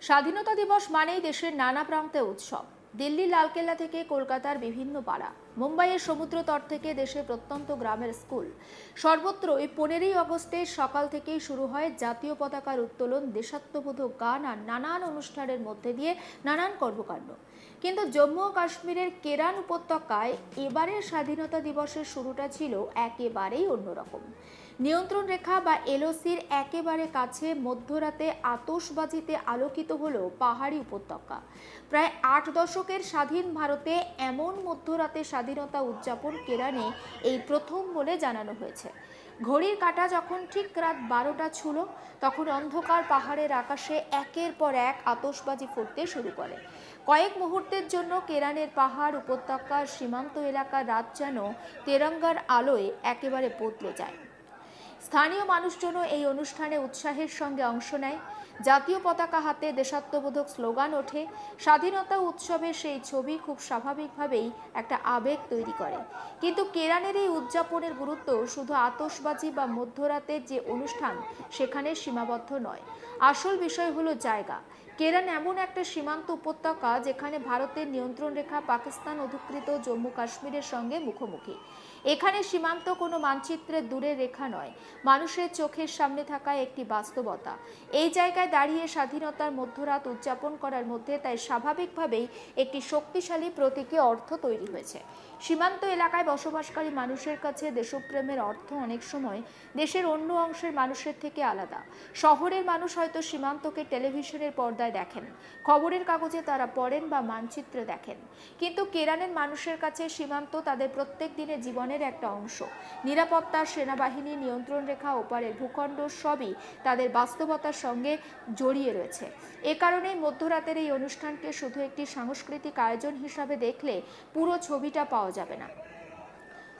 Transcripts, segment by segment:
স্বাধীনতা দিবস মানেই দেশের নানা প্রান্তে উৎসব। দিল্লি লালকেল্লা থেকে কলকাতার বিভিন্ন পাড়া, মুম্বাইয়ের সমুদ্র তট থেকে দেশের প্রত্যন্ত গ্রামের স্কুল, সর্বত্রই 15ই আগস্টের সকাল থেকেই শুরু হয় জাতীয় পতাকার উত্তোলন, দেশাত্মবোধক গান আর নানান অনুষ্ঠানের মধ্যে দিয়ে নানান কর্মকাণ্ড। কিন্তু জম্মু ও কাশ্মীরের কেরান উপত্যকায় এবারের স্বাধীনতা দিবসের শুরুটা ছিল একেবারেই অন্যরকম। নিয়ন্ত্রণ রেখা বা এলওসির একেবারে কাছে মধ্যরাতে আতশবাজিতে আলোকিত হলো পাহাড়ি উপত্যকা। প্রায় 8 দশকের স্বাধীন ভারতে এমন মধ্যরাতে স্বাধীনতা উদযাপন কেরানে এই প্রথম বলে জানানো হয়েছে। ঘড়ির কাঁটা যখন ঠিক রাত 12টা ছুঁলো, তখন অন্ধকার পাহাড়ের আকাশে একের পর এক আতশবাজি ফুটতে শুরু করে। কয়েক মুহূর্তের জন্য কেরানের পাহাড়, উপত্যকার সীমান্ত এলাকার রাত যেন তেরঙ্গার আলোয় একেবারে বদলে যায়। স্থানীয় মানুষজনও এই অনুষ্ঠানে উৎসাহের সঙ্গে অংশ নেয়। জাতীয় পতাকা হাতে দেশাত্মবোধক স্লোগান ওঠে। স্বাধীনতা উৎসবের সেই ছবি খুব স্বাভাবিকভাবেই একটা আবেগ তৈরি করে। কিন্তু কেরানের এই উদযাপনের গুরুত্ব শুধু আতশবাজি বা মধ্যরাতের যে অনুষ্ঠান সেখানে সীমাবদ্ধ নয়। আসল বিষয় হলো জায়গা। কেরান এমন একটা সীমান্ত উপত্যকা যেখানে ভারতের নিয়ন্ত্রণ রেখা পাকিস্তান অধিকৃত জম্মু কাশ্মীরের সঙ্গে মুখোমুখি। এখানে সীমান্ত কোনো মানচিত্রের দূরের রেখা নয়, মানুষের চোখের সামনে থাকা একটি বাস্তবতা। এই জায়গায় দাঁড়িয়ে স্বাধীনতার মধ্যরাত উদযাপন করার মধ্যে তাই স্বাভাবিকভাবেই একটি শক্তিশালী প্রতীকী অর্থ তৈরি হয়েছে। সীমান্ত এলাকায় বসবাসকারী মানুষের কাছে দেশপ্রেমের অর্থ অনেক সময় দেশের অন্য অংশের মানুষের থেকে আলাদা। শহরের মানুষ হয়তো সীমান্তকে টেলিভিশনের পর্দায় দেখেন, খবরের কাগজে তারা পড়েন বা মানচিত্রে দেখেন, কিন্তু কেরানের মানুষের কাছে সীমান্ত তাদের প্রত্যেক দিনের জীবনের একটা অংশ। নিরাপত্তা, সেনাবাহিনী, নিয়ন্ত্রণ রেখা, ওপারের ভূখণ্ড সবই তাদের বাস্তবতার সঙ্গে জড়িয়ে রয়েছে। এ কারণেই মধ্যরাতের এই অনুষ্ঠানকে শুধু একটি সাংস্কৃতিক আয়োজন হিসাবে দেখলে পুরো ছবিটা পাওয়া যাবে না।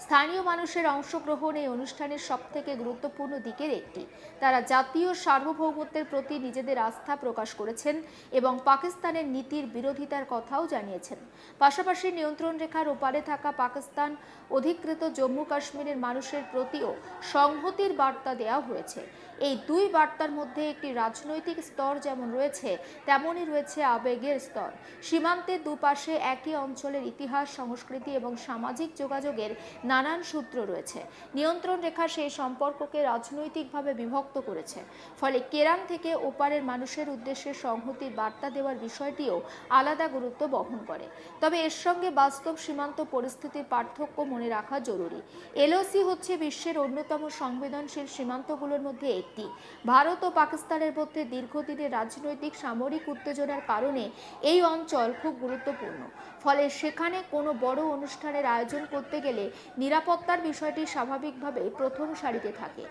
স্থানীয় মানুষের অংশগ্রহণ এই অনুষ্ঠানের সবথেকে গুরুত্বপূর্ণ দিকের একটি। তারা জাতীয় সার্বভৌমত্বের প্রতি নিজেদের আস্থা প্রকাশ করেছেন এবং পাকিস্তানের নীতির বিরোধিতার কথাও জানিয়েছেন। পাশাপাশি নিয়ন্ত্রণ রেখার ওপারে থাকা পাকিস্তান অধিকৃত জম্মু কাশ্মীরের মানুষের প্রতিও সংহতির বার্তা দেওয়া হয়েছে। এই দুই বার্তার মধ্যে একটি রাজনৈতিক স্তর যেমন রয়েছে, তেমনই রয়েছে আবেগের স্তর। সীমান্তের দুপাশে একই অঞ্চলের ইতিহাস, সংস্কৃতি এবং সামাজিক যোগাযোগের নানান সূত্র রয়েছে। নিয়ন্ত্রণ রেখা সেই সম্পর্ককে রাজনৈতিকভাবে বিভক্ত করেছে। ফলে কেরান থেকে ওপারের মানুষের উদ্দেশ্যে সংহতির বার্তা দেওয়ার বিষয়টিও আলাদা গুরুত্ব বহন করে। তবে এর সঙ্গে বাস্তব সীমান্ত পরিস্থিতির পার্থক্য মনে রাখা জরুরি। এলওসি হচ্ছে বিশ্বের অন্যতম সংবেদনশীল সীমান্তগুলোর মধ্যে একটি। ভারত ও পাকিস্তানের মধ্যে দীর্ঘদিনের রাজনৈতিক সামরিক উত্তেজনার কারণে এই অঞ্চল খুব গুরুত্বপূর্ণ। ফলে সেখানে কোনো বড় অনুষ্ঠানের আয়োজন করতে গেলে নিরাপত্তার বিষয়টি স্বাভাবিকভাবে প্রথম সারিতে থাকে।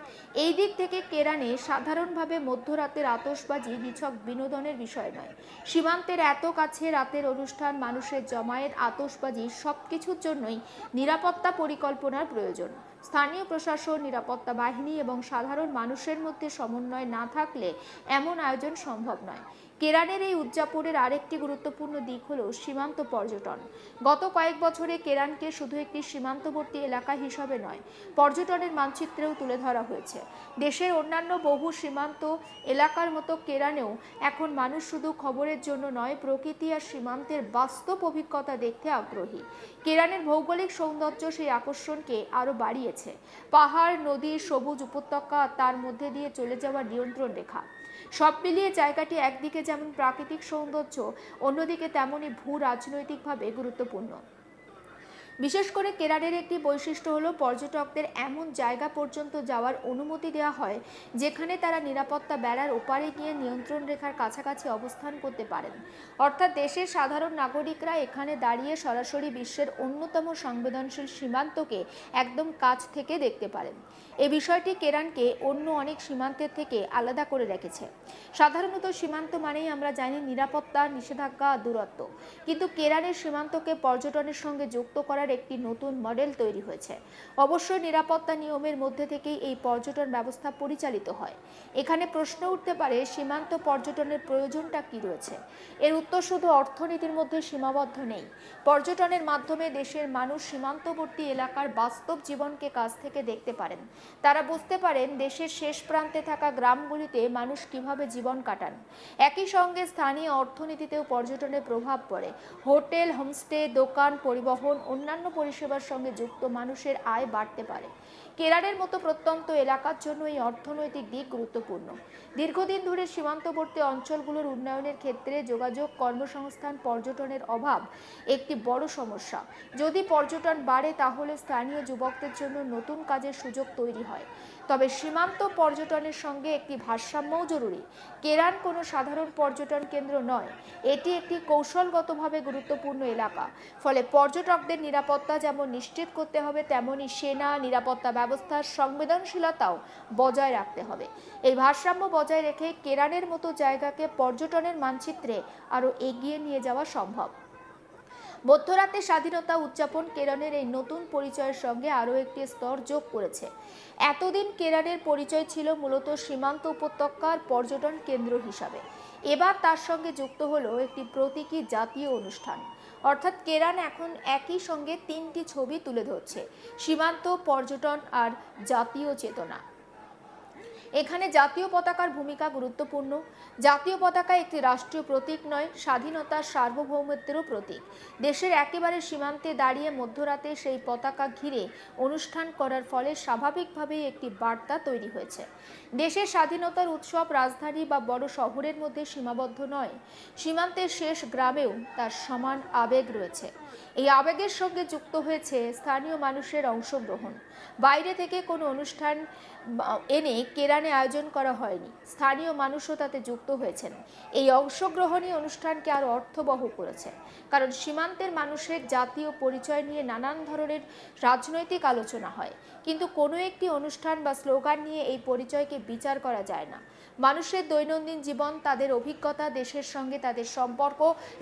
এই দিক থেকে কেরানে সাধারণভাবে মধ্যরাতের আতশবাজি নিছক বিনোদনের বিষয় নয়। সীমান্তের এত কাছে রাতের অনুষ্ঠান, মানুষের জমায়েত, আতশবাজি সবকিছুর জন্যই নিরাপত্তা পরিকল্পনার প্রয়োজন। স্থানীয় প্রশাসন, নিরাপত্তা বাহিনী এবং সাধারণ মানুষের মধ্যে সমন্বয় না থাকলে এমন আয়োজন সম্ভব নয়। কেরানের এই উদযাপনের আরেকটি গুরুত্বপূর্ণ দিক হল সীমান্ত পর্যটন। গত কয়েক বছরে কেরানকে শুধু একটি সীমান্তবর্তী এলাকা হিসাবে নয়, পর্যটনের মানচিত্রেও তুলে ধরা হয়েছে। দেশের অন্যান্য বহু সীমান্ত এলাকার মতো কেরানেও এখন মানুষ শুধু খবরের জন্য নয়, প্রকৃতি আর সীমান্তের বাস্তব অভিজ্ঞতা দেখতে আগ্রহী। কেরানের ভৌগোলিক সৌন্দর্য সেই আকর্ষণকে আরও বাড়িয়েছে। পাহাড়, নদী, সবুজ উপত্যকা, তার মধ্যে দিয়ে চলে যাওয়া নিয়ন্ত্রণ রেখা, সব মিলিয়ে জায়গাটি একদিকে যেমন প্রাকৃতিক সৌন্দর্য, অন্যদিকে তেমনই ভূ রাজনৈতিকভাবে গুরুত্বপূর্ণ। বিশেষ করে কেরানের একটি বৈশিষ্ট্য হলো পর্যটকদের এমন জায়গা পর্যন্ত যাওয়ার অনুমতি দেওয়া হয় যেখানে তারা নিরাপত্তা বেড়ার ওপারে গিয়ে নিয়ন্ত্রণ রেখার কাছাকাছি অবস্থান করতে পারেন। অর্থাৎ দেশের সাধারণ নাগরিকরা এখানে দাঁড়িয়ে সরাসরি বিশ্বের অন্যতম সংবেদনশীল সীমান্তকে একদম কাছ থেকে দেখতে পারেন। এই বিষয়টি কেরানকে অন্য অনেক সীমান্তের থেকে আলাদা করে রেখেছে। সাধারণত সীমান্ত মানেই আমরা জানি নিরাপত্তা, নিষেধাজ্ঞা, দূরত্ব, কিন্তু কেরানের সীমান্তকে পর্যটনের সঙ্গে যুক্ত করার করার একটি নতুন মডেল তৈরি হয়েছে। অবশ্যই নিরাপত্তা নিয়মের মধ্যে থেকেই এই পর্যটন ব্যবস্থা পরিচালিত হয়। এখানে প্রশ্ন উঠতে পারে, সীমান্ত পর্যটনের প্রয়োজনটা কি রয়েছে? এর উত্তর শুধু অর্থনীতির মধ্যে সীমাবদ্ধ নেই। পর্যটনের মাধ্যমে দেশের মানুষ সীমান্তবর্তী এলাকার বাস্তব জীবনকে কাছ থেকে দেখতে পারেন। তারা বুঝতে পারেন দেশের শেষ প্রান্তে থাকা গ্রামগুলিতে মানুষ কিভাবে জীবন কাটান। একই সঙ্গে স্থানীয় অর্থনীতিতেও পর্যটনের প্রভাব পড়ে। হোটেল, হোমস্টে, দোকান, পরিবহন, অন্যান্য পরিষেবার সঙ্গে যুক্ত মানুষের আয় বাড়তে পারে। কেরারের মতো প্রত্যন্ত এলাকার জন্য এই অর্থনৈতিক দিক গুরুত্বপূর্ণ। দীর্ঘদিন ধরে সীমান্তবর্তী অঞ্চলগুলোর উন্নয়নের ক্ষেত্রে যোগাযোগ, কর্মসংস্থান, পর্যটনের অভাব একটি বড় সমস্যা। যদি পর্যটন বাড়ে তাহলে স্থানীয় যুবকদের জন্য নতুন কাজের সুযোগ তৈরি হয়। তবে সীমান্ত পর্যটনের সঙ্গে একটি ভারসাম্যও জরুরি। কেরান কোনো সাধারণ পর্যটন কেন্দ্র নয়, এটি একটি কৌশলগতভাবে গুরুত্বপূর্ণ এলাকা। ফলে পর্যটকদের নিরাপত্তা যেমন নিশ্চিত করতে হবে, তেমনি সেনা, নিরাপত্তা ব্যবস্থার সংবেদনশীলতাও বজায় রাখতে হবে। এই ভারসাম্য বজায় রেখে কেরানের মতো জায়গাকে পর্যটনের মানচিত্রে আরও এগিয়ে নিয়ে যাওয়া সম্ভব। মধ্যরাতে স্বাধীনতা উদযাপন কেরানের এই নতুন পরিচয়ের সঙ্গে আরও একটি স্তর যোগ করেছে। এতদিন কেরানের পরিচয় ছিল মূলত সীমান্ত উপত্যকার পর্যটন কেন্দ্র হিসাবে। এবার তার সঙ্গে যুক্ত হলো একটি প্রতীকী জাতীয় অনুষ্ঠান। অর্থাৎ কেরান এখন একই সঙ্গে তিনটি ছবি তুলে ধরছে: সীমান্ত, পর্যটন আর জাতীয় চেতনা। এখানে জাতীয় পতাকার ভূমিকা গুরুত্বপূর্ণ। জাতীয় পতাকা একটি রাষ্ট্রীয় প্রতীক নয়, স্বাধীনতার, সার্বভৌমত্বেরও প্রতীক। দেশের একেবারে সীমান্তে দাঁড়িয়ে মধ্যরাতে সেই পতাকা ঘিরে অনুষ্ঠান করার ফলে স্বাভাবিকভাবেই একটি বার্তা তৈরি হয়েছে। দেশের স্বাধীনতার উৎসব রাজধানী বা বড় শহরের মধ্যে সীমাবদ্ধ নয়, সীমান্তের শেষ গ্রামেও তার সমান আবেগ রয়েছে। এই আবেগের সঙ্গে যুক্ত হয়েছে স্থানীয় মানুষের অংশগ্রহণ। বাইরে থেকে কোনো অনুষ্ঠান এনে কেরানে আয়োজন করা হয়নি, স্থানীয় মানুষও তাতে যুক্ত হয়েছেন। এই অংশগ্রহণই অনুষ্ঠানকে আরও অর্থবহ করেছে। কারণ সীমান্তের মানুষের জাতীয় পরিচয় নিয়ে নানান ধরনের রাজনৈতিক আলোচনা হয়, কিন্তু কোনো একটি অনুষ্ঠান বা স্লোগান নিয়ে এই পরিচয়কে বিচার করা যায় না। মানুষের দৈনন্দিন জীবন, তাদের অভিজ্ঞতা, দেশের সঙ্গে তাদের সম্পর্ক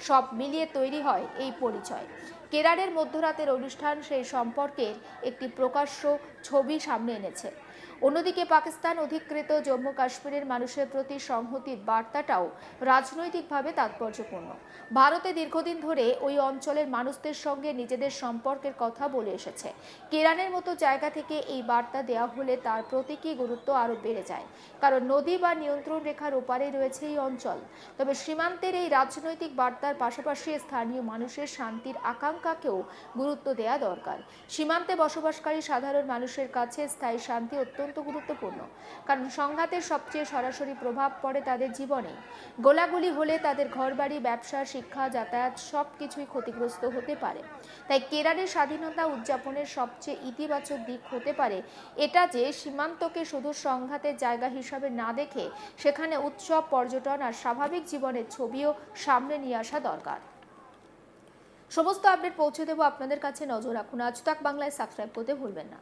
সব মিলিয়ে তৈরি হয় এই পরিচয়। কেরানের মধ্যরাতের অনুষ্ঠান সেই সম্পর্কের একটি প্রকাশ্য ছবি সামনে এনেছে। অন্যদিকে পাকিস্তান অধিকৃত জম্মু কাশ্মীরের মানুষের প্রতি সংহতির বার্তাটাও রাজনৈতিকভাবে তাৎপর্যপূর্ণ। ভারতে দীর্ঘদিন ধরে ওই অঞ্চলের মানুষদের সঙ্গে নিজেদের সম্পর্কের কথা বলে এসেছে। কেরানের মতো জায়গা থেকে এই বার্তা দেওয়া হলে তার প্রতীকী গুরুত্ব আরও বেড়ে যায়, কারণ নদী বা নিয়ন্ত্রণ রেখার ওপারে রয়েছে এই অঞ্চল। তবে সীমান্তের এই রাজনৈতিক বার্তার পাশাপাশি স্থানীয় মানুষের শান্তির আকাঙ্ক্ষাকেও গুরুত্ব দেওয়া দরকার। সীমান্তে বসবাসকারী সাধারণ মানুষের কাছে স্থায়ী শান্তি অত্যন্ত গুরুত্বপূর্ণ, কারণ সংঘাতের সবচেয়ে সরাসরি প্রভাব পড়ে তাদের জীবনে। গোলাগুলি হলে তাদের ঘরবাড়ি, ব্যবসা, শিক্ষা, যাতায়াত সবকিছুই ক্ষতিগ্রস্ত হতে পারে। তাই কেরানের স্বাধীনতা উদযাপনের সবচেয়ে ইতিবাচক দিক হতে পারে এটা যে সীমান্তকে শুধু সংঘাতের জায়গা হিসাবে না দেখে সেখানে উৎসব, পর্যটন আর স্বাভাবিক জীবনের ছবিও সামনে নিয়ে আসা দরকার। সমস্ত আপডেট পৌঁছে দেবো আপনাদের কাছে, নজর রাখুন। আজ তাক বাংলায় সাবস্ক্রাইব করতে ভুলবেন না।